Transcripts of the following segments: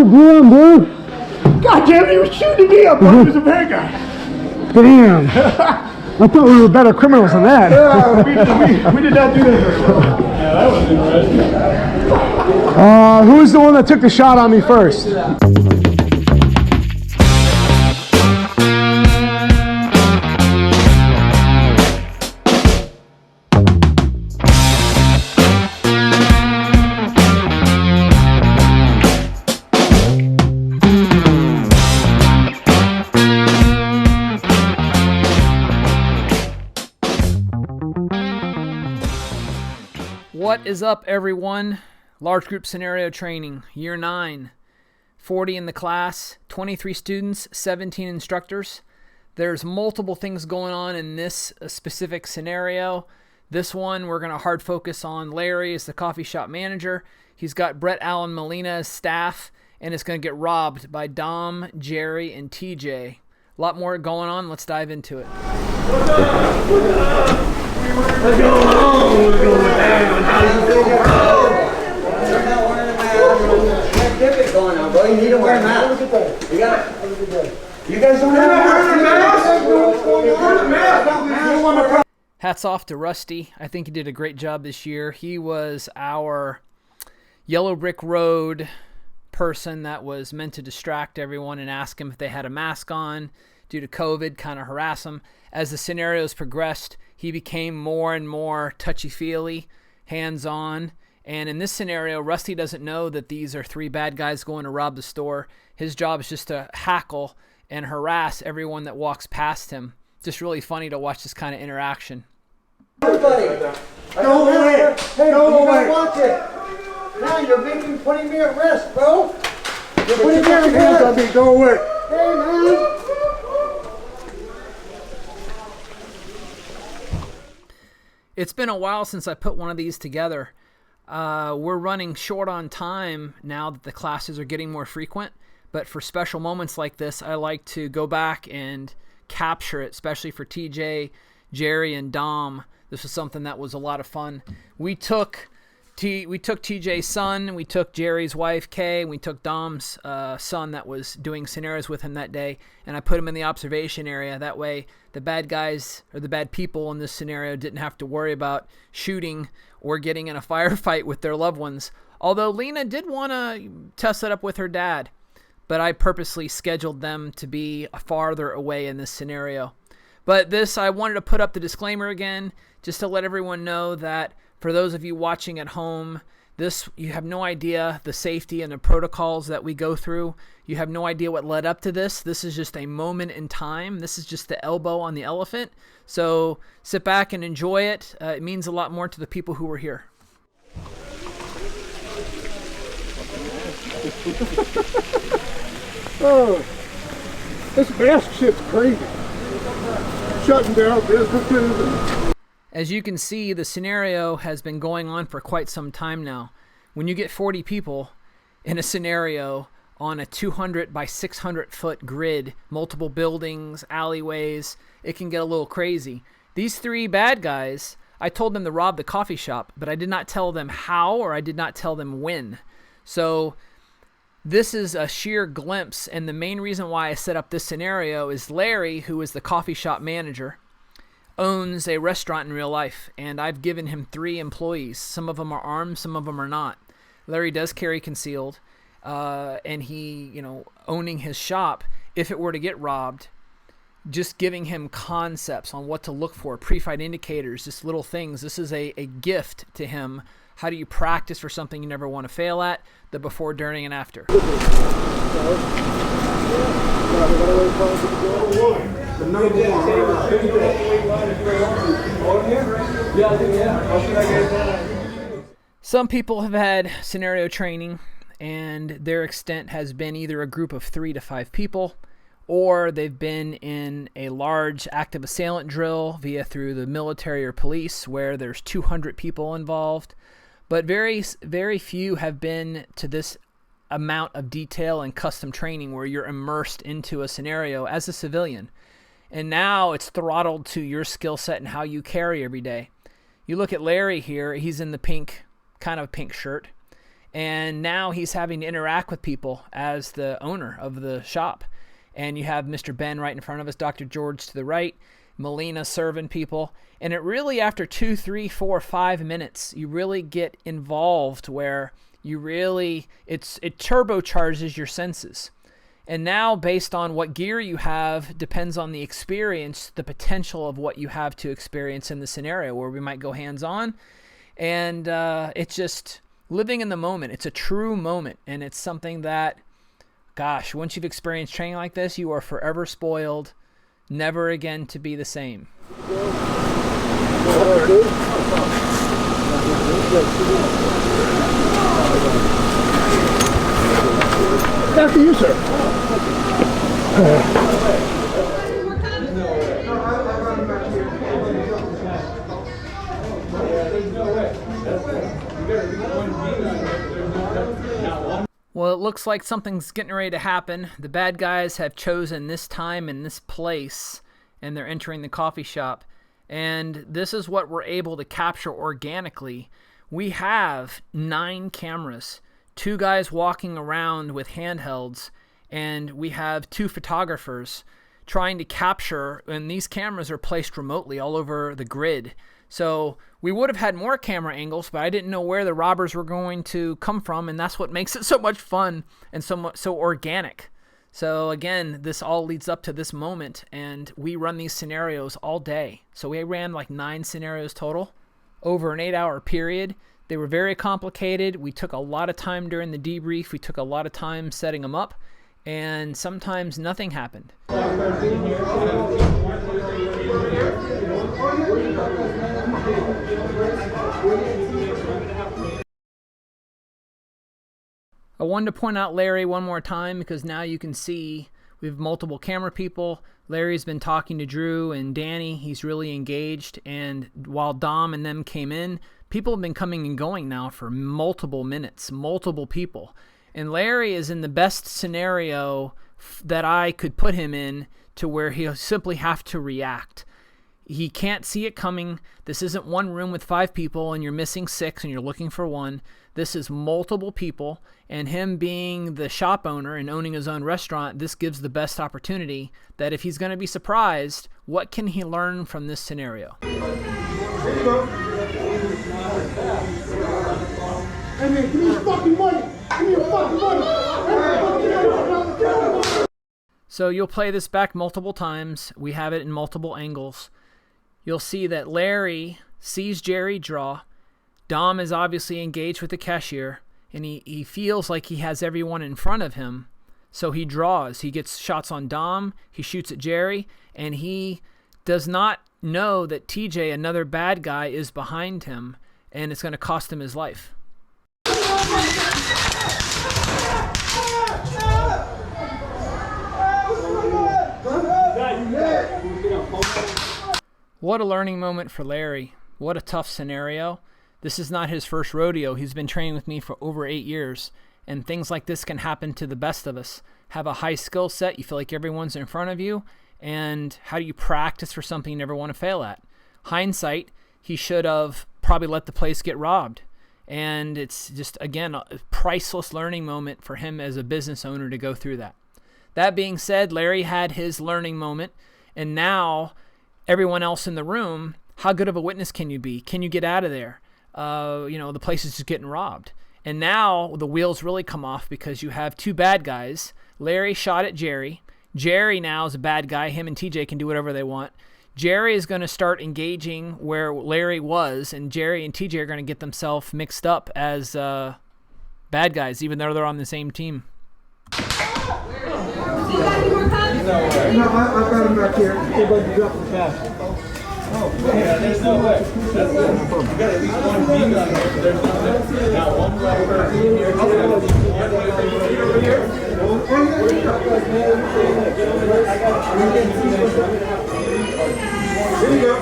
doing, dude? God damn it, he was shooting me. I thought he was a bad guy. Damn. I thought we were better criminals than that. Yeah, we did not do that very well. Yeah, that was interesting. Who's the one that took the shot on me first? What is up, everyone? Large group scenario training, year 9, 40 in the class, 23 students, 17 instructors. There's multiple things going on in this specific scenario. This one, we're going to hard focus on Larry as the coffee shop manager. He's got Brett Allen Molina as staff, and it's going to get robbed by Dom, Jerry, and TJ. A lot more going on. Let's dive into it. What's going on? Going on, bro. You need to wear a mask. You guys don't have a mask? Hats off to Rusty. I think he did a great job this year. He was our Yellow Brick Road person that was meant to distract everyone and ask them if they had a mask on due to COVID, kind of harass them. As the scenarios progressed, he became more and more touchy-feely, hands-on. And in this scenario, Rusty doesn't know that these are 3 bad guys going to rob the store. His job is just to hackle and harass everyone that walks past him. Just really funny to watch this kind of interaction. Everybody, go away. Hey, go away. Watch it. Now you're putting me at risk, bro. You're putting me at risk. Go away. Hey, man. It's been a while since I put one of these together. We're running short on time now that the classes are getting more frequent, but for special moments like this, I like to go back and capture it, especially for TJ, Jerry, and Dom. This was something that was a lot of fun. We took TJ's son, we took Jerry's wife, Kay, and we took Dom's son that was doing scenarios with him that day, and I put him in the observation area. That way, the bad guys or the bad people in this scenario didn't have to worry about shooting or getting in a firefight with their loved ones. Although Lena did want to test it up with her dad, but I purposely scheduled them to be farther away in this scenario. But this, I wanted to put up the disclaimer again, just to let everyone know that for those of you watching at home, you have no idea the safety and the protocols that we go through. You have no idea what led up to this. This is just a moment in time. This is just the elbow on the elephant. So sit back and enjoy it. It means a lot more to the people who were here. Oh, this mask shit's crazy. Shutting down businesses. As you can see, the scenario has been going on for quite some time now. When you get 40 people in a scenario on a 200 by 600 foot grid, multiple buildings, alleyways, it can get a little crazy. These 3 bad guys, I told them to rob the coffee shop, but I did not tell them how or I did not tell them when. So this is a sheer glimpse, and the main reason why I set up this scenario is Larry, who is the coffee shop manager, owns a restaurant in real life, and I've given him 3 employees. Some of them are armed, some of them are not. Larry does carry concealed, and he, owning his shop, if it were to get robbed, just giving him concepts on what to look for, pre-fight indicators, just little things. This is a gift to him. How do you practice for something you never want to fail at? The before, during, and after. Some people have had scenario training, and their extent has been either a group of 3 to 5 people, or they've been in a large active assailant drill through the military or police where there's 200 people involved. But very, very few have been to this amount of detail and custom training where you're immersed into a scenario as a civilian. And now it's throttled to your skill set and how you carry every day. You look at Larry here, he's in the pink, kind of pink shirt. And now he's having to interact with people as the owner of the shop. And you have Mr. Ben right in front of us, Dr. George to the right, Melina serving people. And it really, after 2, 3, 4, 5 minutes, you really get involved where you really, it turbocharges your senses. And now, based on what gear you have, depends on the experience, the potential of what you have to experience in the scenario, where we might go hands-on. And it's just living in the moment. It's a true moment. And it's something that, gosh, once you've experienced training like this, you are forever spoiled, never again to be the same. After you, sir. Well, it looks like something's getting ready to happen. The bad guys have chosen this time and this place, and they're entering the coffee shop. And this is what we're able to capture organically. We have 9 cameras, 2 guys walking around with handhelds, and we have 2 photographers trying to capture, and these cameras are placed remotely all over the grid. So we would have had more camera angles, but I didn't know where the robbers were going to come from, and that's what makes it so much fun and so organic. So again, this all leads up to this moment, and we run these scenarios all day. So we ran like 9 scenarios total over an 8-hour period. They were very complicated. We took a lot of time during the debrief. We took a lot of time setting them up, and sometimes nothing happened. I wanted to point out Larry one more time because now you can see we have multiple camera people. Larry's been talking to Drew and Danny. He's really engaged. And while Dom and them came in, people have been coming and going now for multiple minutes, multiple people. And Larry is in the best scenario that I could put him in, to where he'll simply have to react. He can't see it coming. This isn't one room with 5 people and you're missing 6 and you're looking for 1. This is multiple people, and him being the shop owner and owning his own restaurant, this gives the best opportunity that if he's going to be surprised, what can he learn from this scenario? Hey man, give me your fucking money! Give me your fucking money! So you'll play this back multiple times. We have it in multiple angles. You'll see that Larry sees Jerry draw. Dom is obviously engaged with the cashier, and he feels like he has everyone in front of him. So he draws. He gets shots on Dom. He shoots at Jerry, and he does not know that TJ, another bad guy, is behind him, and it's going to cost him his life. What a learning moment for Larry. What a tough scenario. This is not his first rodeo. He's been training with me for over 8 years, and things like this can happen to the best of us. Have a high skill set, you feel like everyone's in front of you, and how do you practice for something you never want to fail at? Hindsight, he should have probably let the place get robbed. And it's just, again, a priceless learning moment for him as a business owner to go through that. That being said, Larry had his learning moment, and now everyone else in the room, how good of a witness can you be? Can you get out of there? The place is just getting robbed. And now the wheels really come off because you have 2 bad guys. Larry shot at Jerry. Jerry now is a bad guy. Him and TJ can do whatever they want. Jerry is going to start engaging where Larry was, and Jerry and TJ are going to get themselves mixed up as bad guys, even though they're on the same team. You got any more cups? No, I've got him back here. Everybody drop the cash. Oh, yeah, there's no way. That's good. You got at least 1 beam on there. There's now 1 right person in here. Over here. Here you go.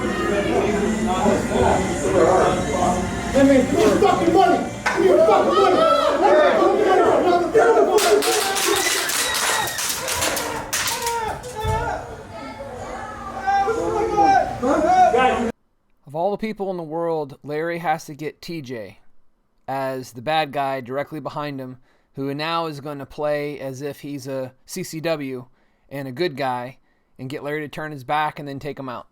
Hey man, give me your fucking money! Give me your fucking money! Of all the people in the world, Larry has to get TJ. as the bad guy directly behind him, who now is going to play as if he's a CCW and a good guy and get Larry to turn his back and then take him out.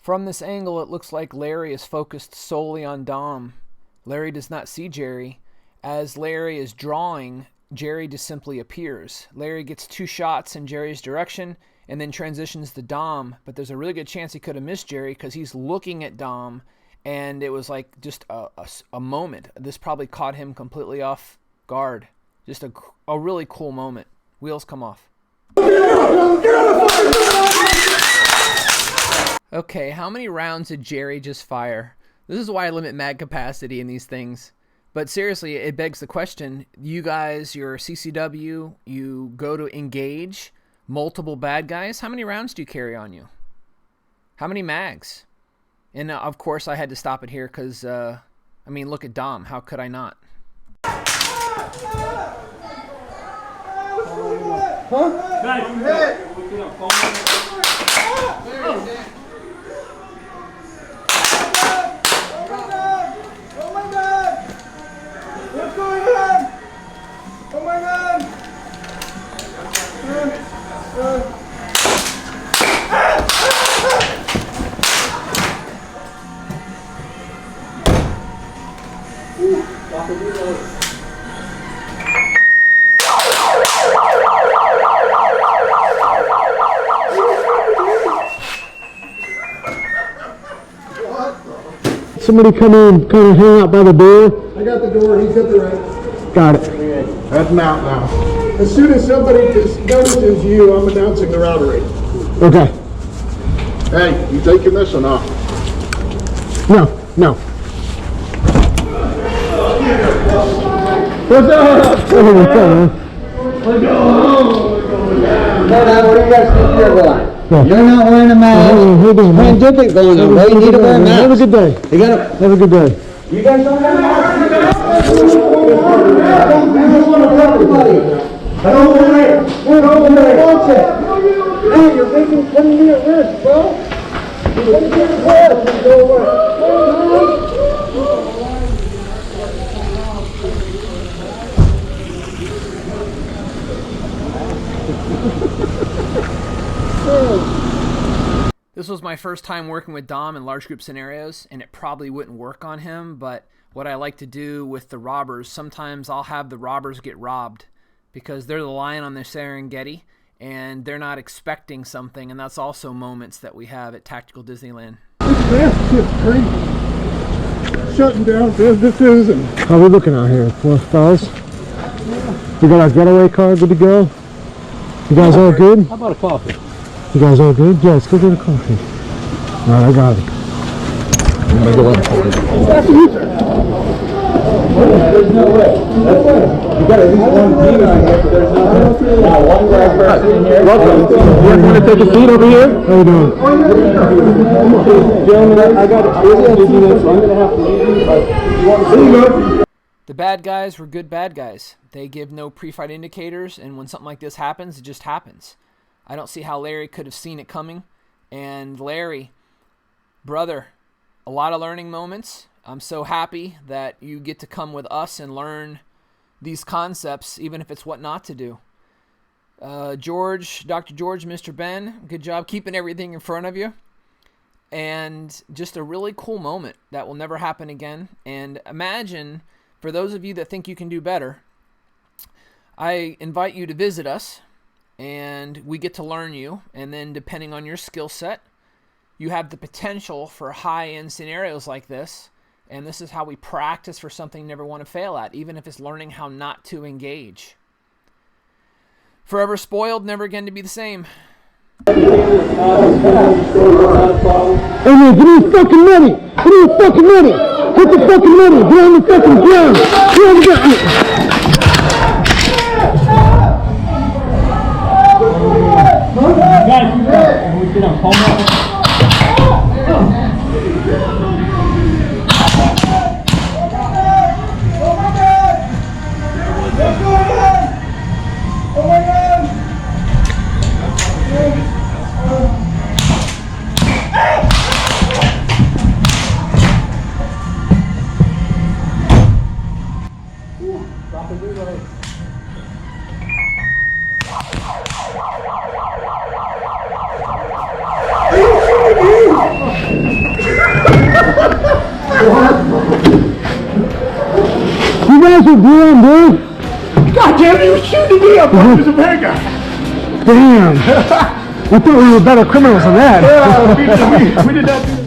From this angle, it looks like Larry is focused solely on Dom. Larry does not see Jerry. As Larry is drawing, Jerry just simply appears. Larry gets 2 shots in Jerry's direction and then transitions to Dom, but there's a really good chance he could have missed Jerry because he's looking at Dom, and it was like just a moment. This probably caught him completely off guard. Just a really cool moment. Wheels come off. Okay, how many rounds did Jerry just fire? This is why I limit mag capacity in these things. But seriously, it begs the question, you guys, you're CCW, you go to engage multiple bad guys. How many rounds do you carry on you? How many mags? And of course, I had to stop it here because, I mean, look at Dom. How could I not? Somebody come in, kind of hang out by the door. I got the door, he's at the right. Got it. That's him out now. As soon as somebody just notices you, I'm announcing the router rate. Okay. Hey, you taking this or not? No. What's up? Oh, what's up, man? Now, where do you guys think you're going? Yeah. You're not wearing a mask. How you doing, man? Pandemic going on, bro. You need to wear a mask. Have a good day. You gotta. Have a good day. You guys don't have masks. I don't want to everybody. I don't want it. I don't want it. Hey, you're putting me at risk, bro. You're putting me at risk. Go away. This was my first time working with Dom in large group scenarios, and it probably wouldn't work on him, but what I like to do with the robbers, sometimes I'll have the robbers get robbed because they're the lion on their Serengeti, and they're not expecting something, and that's also moments that we have at Tactical Disneyland. This shit's crazy. Shutting down businesses and... How are we looking out here, fellas? We got our getaway car good to go? You guys all good? How about a coffee? You guys all good? Yeah, let's go get a coffee. Alright, I got it. I'm gonna go in for it. There's no way. You got at least one team on here, but there's no one black person in here. Welcome. You want to take a seat over here? How you doing? Gentlemen, I got busy on this, so I'm going to have to leave you, but you want to see me? The bad guys were good bad guys. They give no pre-fight indicators, and when something like this happens, it just happens. I don't see how Larry could have seen it coming. And Larry, brother, a lot of learning moments. I'm so happy that you get to come with us and learn these concepts, even if it's what not to do. George, Dr. George, Mr. Ben, good job keeping everything in front of you. And just a really cool moment that will never happen again. And imagine, for those of you that think you can do better, I invite you to visit us, and we get to learn you, and then depending on your skill set, you have the potential for high-end scenarios like this, and this is how we practice for something you never want to fail at, even if it's learning how not to engage. Forever spoiled, never again to be the same. Hey man, give me the fucking money! Give me the fucking money! Hit the fucking money! Get on the fucking ground! Get on the ground! Guys, we sit on palm. You guys are damn, dude! God damn, you were shooting me up on the Vega. Damn! I thought we were better criminals than that. Yeah, we did not do that.